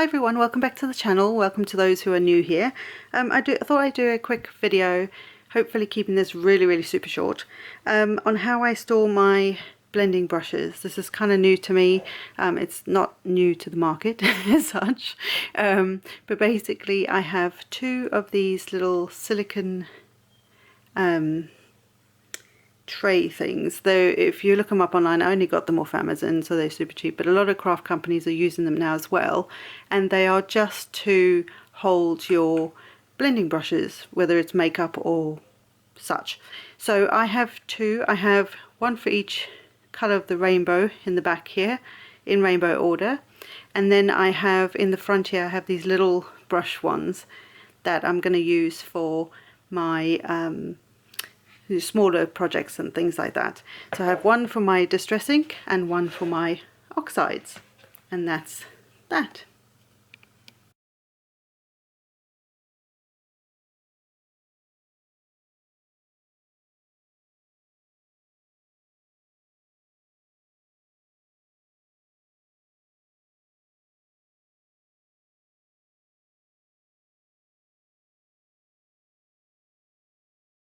Hi everyone, welcome back to the channel. Welcome to those who are new here. I thought I'd do a quick video, hopefully keeping this really super short, on how I store my blending brushes. This is kind of new to me. It's not new to the market as such, but basically I have two of these little silicone tray things, though if you look them up online, I only got them off Amazon, so they're super cheap, but a lot of craft companies are using them now as well, and they are just to hold your blending brushes, whether it's makeup or such. So I have two. I have one for each color of the rainbow in the back here in rainbow order, and then I have in the front here I have these little brush ones that I'm going to use for my smaller projects and things like that. So I have one for my distress ink and one for my oxides, and that's that.